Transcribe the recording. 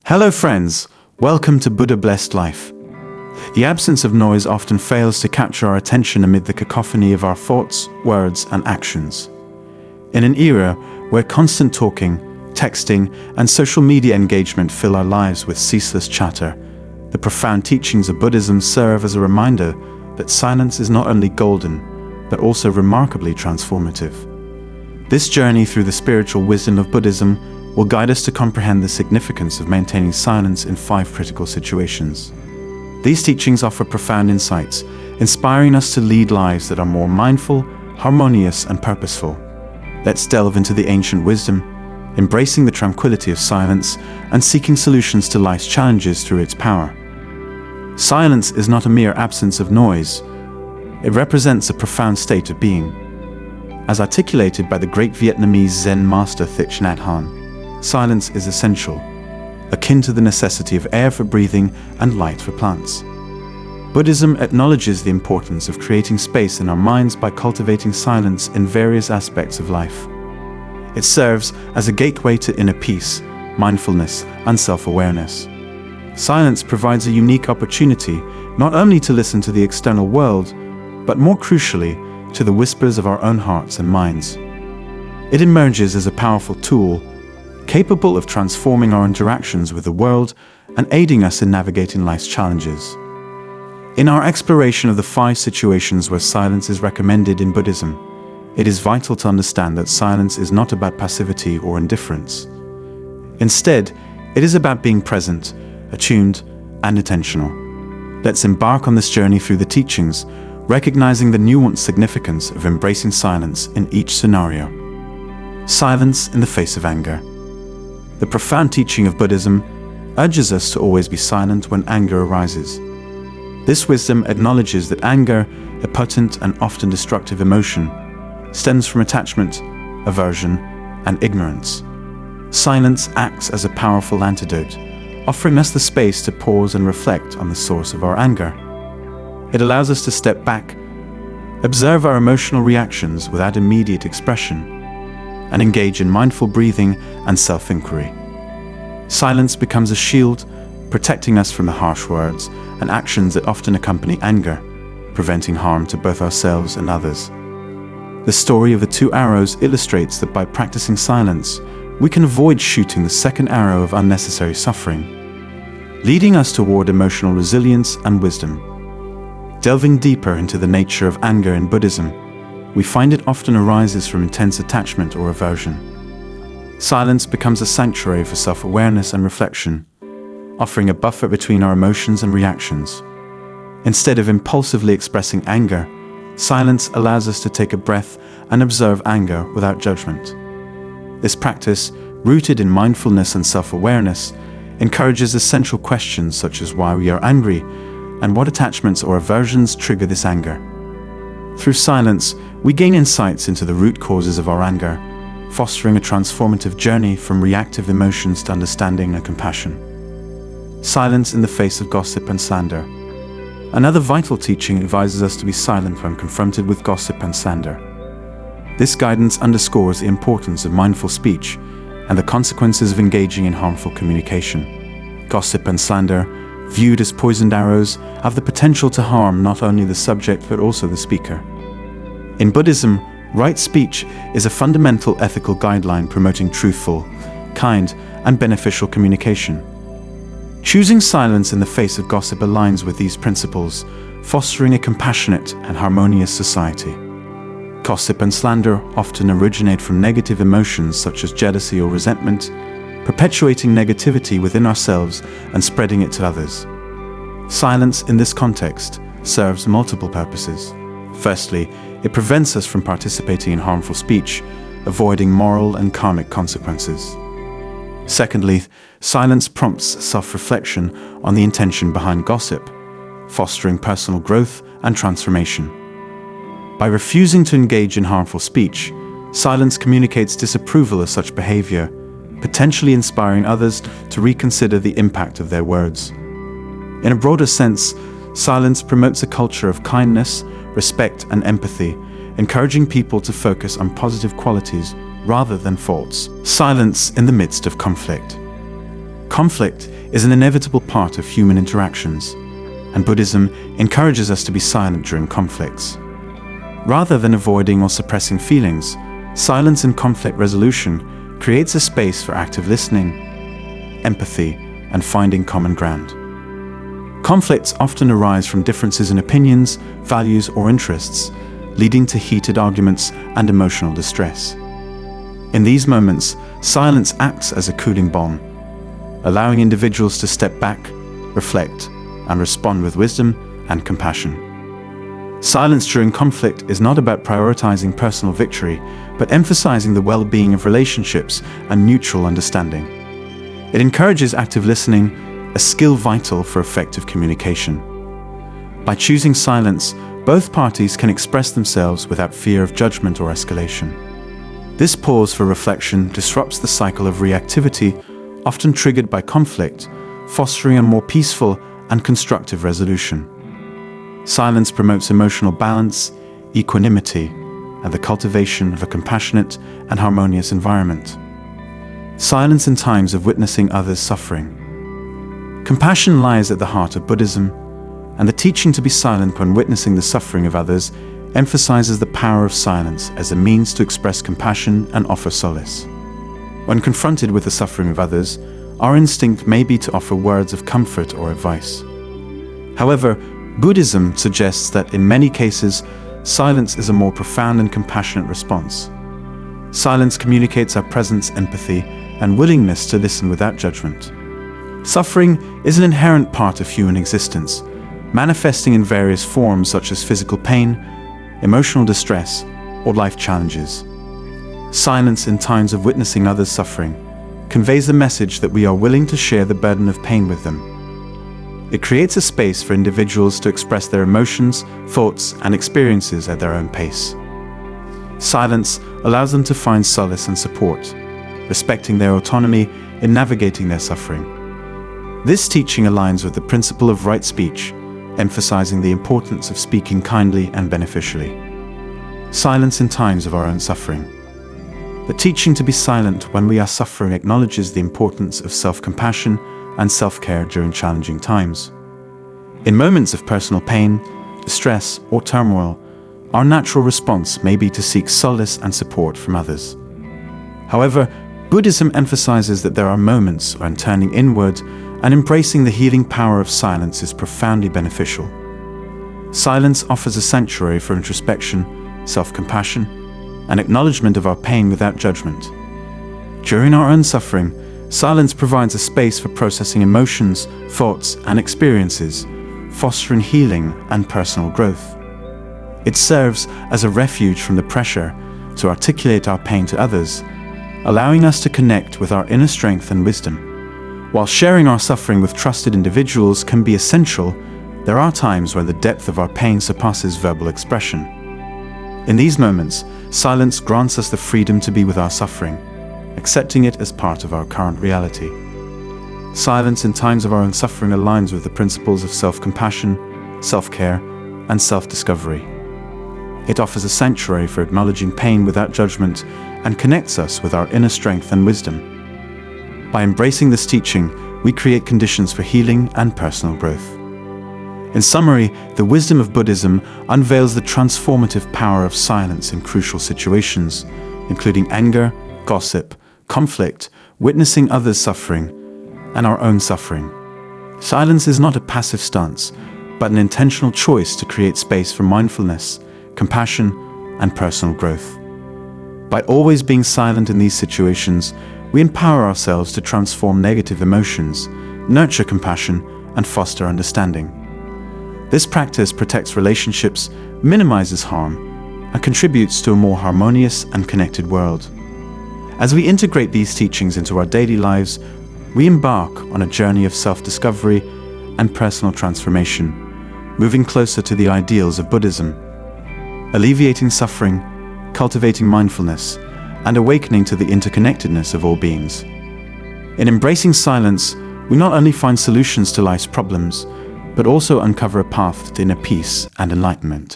Hello friends, welcome to Buddha Blessed Life. The absence of noise often fails to capture our attention amid the cacophony of our thoughts, words, and actions. In an era where constant talking, texting, and social media engagement fill our lives with ceaseless chatter, the profound teachings of Buddhism serve as a reminder that silence is not only golden, but also remarkably transformative. This journey through the spiritual wisdom of Buddhism will guide us to comprehend the significance of maintaining silence in 5 critical situations. These teachings offer profound insights, inspiring us to lead lives that are more mindful, harmonious, and purposeful. Let's delve into the ancient wisdom, embracing the tranquility of silence and seeking solutions to life's challenges through its power. Silence is not a mere absence of noise. It represents a profound state of being. As articulated by the great Vietnamese Zen master Thich Nhat Hanh, silence is essential, akin to the necessity of air for breathing and light for plants. Buddhism acknowledges the importance of creating space in our minds by cultivating silence in various aspects of life. It serves as a gateway to inner peace, mindfulness, and self-awareness. Silence provides a unique opportunity not only to listen to the external world, but more crucially, to the whispers of our own hearts and minds. It emerges as a powerful tool, capable of transforming our interactions with the world and aiding us in navigating life's challenges. In our exploration of the 5 situations where silence is recommended in Buddhism, it is vital to understand that silence is not about passivity or indifference. Instead, it is about being present, attuned, and intentional. Let's embark on this journey through the teachings, recognizing the nuanced significance of embracing silence in each scenario. Silence in the face of anger. The profound teaching of Buddhism urges us to always be silent when anger arises. This wisdom acknowledges that anger, a potent and often destructive emotion, stems from attachment, aversion, and ignorance. Silence acts as a powerful antidote, offering us the space to pause and reflect on the source of our anger. It allows us to step back, observe our emotional reactions without immediate expression, and engage in mindful breathing and self-inquiry. Silence becomes a shield, protecting us from the harsh words and actions that often accompany anger, preventing harm to both ourselves and others. The story of the 2 arrows illustrates that by practicing silence, we can avoid shooting the second arrow of unnecessary suffering, leading us toward emotional resilience and wisdom. Delving deeper into the nature of anger in Buddhism, we find it often arises from intense attachment or aversion. Silence becomes a sanctuary for self-awareness and reflection, offering a buffer between our emotions and reactions. Instead of impulsively expressing anger, silence allows us to take a breath and observe anger without judgment. This practice, rooted in mindfulness and self-awareness, encourages essential questions such as why we are angry and what attachments or aversions trigger this anger. Through silence, we gain insights into the root causes of our anger, fostering a transformative journey from reactive emotions to understanding and compassion. Silence in the face of gossip and slander. Another vital teaching advises us to be silent when confronted with gossip and slander. This guidance underscores the importance of mindful speech and the consequences of engaging in harmful communication. Gossip and slander, viewed as poisoned arrows, have the potential to harm not only the subject but also the speaker. In Buddhism, right speech is a fundamental ethical guideline promoting truthful, kind, and beneficial communication. Choosing silence in the face of gossip aligns with these principles, fostering a compassionate and harmonious society. Gossip and slander often originate from negative emotions such as jealousy or resentment, perpetuating negativity within ourselves and spreading it to others. Silence in this context serves multiple purposes. Firstly, it prevents us from participating in harmful speech, avoiding moral and karmic consequences. Secondly, silence prompts self-reflection on the intention behind gossip, fostering personal growth and transformation. By refusing to engage in harmful speech, silence communicates disapproval of such behavior, potentially inspiring others to reconsider the impact of their words. In a broader sense, silence promotes a culture of kindness, respect, and empathy, encouraging people to focus on positive qualities rather than faults. Silence in the midst of conflict. Conflict is an inevitable part of human interactions, and Buddhism encourages us to be silent during conflicts. Rather than avoiding or suppressing feelings, silence in conflict resolution creates a space for active listening, empathy, and finding common ground. Conflicts often arise from differences in opinions, values, or interests, leading to heated arguments and emotional distress. In these moments, silence acts as a cooling balm, allowing individuals to step back, reflect, and respond with wisdom and compassion. Silence during conflict is not about prioritizing personal victory, but emphasizing the well-being of relationships and mutual understanding. It encourages active listening, a skill vital for effective communication. By choosing silence, both parties can express themselves without fear of judgment or escalation. This pause for reflection disrupts the cycle of reactivity, often triggered by conflict, fostering a more peaceful and constructive resolution. Silence promotes emotional balance, equanimity, and the cultivation of a compassionate and harmonious environment. Silence in times of witnessing others' suffering. Compassion lies at the heart of Buddhism, and the teaching to be silent when witnessing the suffering of others emphasizes the power of silence as a means to express compassion and offer solace. When confronted with the suffering of others, our instinct may be to offer words of comfort or advice. However, Buddhism suggests that in many cases, silence is a more profound and compassionate response. Silence communicates our presence, empathy, and willingness to listen without judgment. Suffering is an inherent part of human existence, manifesting in various forms such as physical pain, emotional distress, or life challenges. Silence in times of witnessing others' suffering conveys the message that we are willing to share the burden of pain with them. It creates a space for individuals to express their emotions, thoughts, and experiences at their own pace. Silence allows them to find solace and support, respecting their autonomy in navigating their suffering. This teaching aligns with the principle of right speech, emphasizing the importance of speaking kindly and beneficially. Silence in times of our own suffering. The teaching to be silent when we are suffering acknowledges the importance of self-compassion and self-care during challenging times. In moments of personal pain, distress, or turmoil, our natural response may be to seek solace and support from others. However, Buddhism emphasizes that there are moments when turning inward and embracing the healing power of silence is profoundly beneficial. Silence offers a sanctuary for introspection, self-compassion, and acknowledgement of our pain without judgment. During our own suffering, silence provides a space for processing emotions, thoughts, and experiences, fostering healing and personal growth. It serves as a refuge from the pressure to articulate our pain to others, allowing us to connect with our inner strength and wisdom. While sharing our suffering with trusted individuals can be essential, there are times when the depth of our pain surpasses verbal expression. In these moments, silence grants us the freedom to be with our suffering, accepting it as part of our current reality. Silence in times of our own suffering aligns with the principles of self-compassion, self-care, and self-discovery. It offers a sanctuary for acknowledging pain without judgment and connects us with our inner strength and wisdom. By embracing this teaching, we create conditions for healing and personal growth. In summary, the wisdom of Buddhism unveils the transformative power of silence in crucial situations, including anger, gossip, conflict, witnessing others' suffering, and our own suffering. Silence is not a passive stance, but an intentional choice to create space for mindfulness, compassion, and personal growth. By always being silent in these situations, we empower ourselves to transform negative emotions, nurture compassion, and foster understanding. This practice protects relationships, minimizes harm, and contributes to a more harmonious and connected world. As we integrate these teachings into our daily lives, we embark on a journey of self-discovery and personal transformation, moving closer to the ideals of Buddhism, alleviating suffering, cultivating mindfulness, and awakening to the interconnectedness of all beings. In embracing silence, we not only find solutions to life's problems, but also uncover a path to inner peace and enlightenment.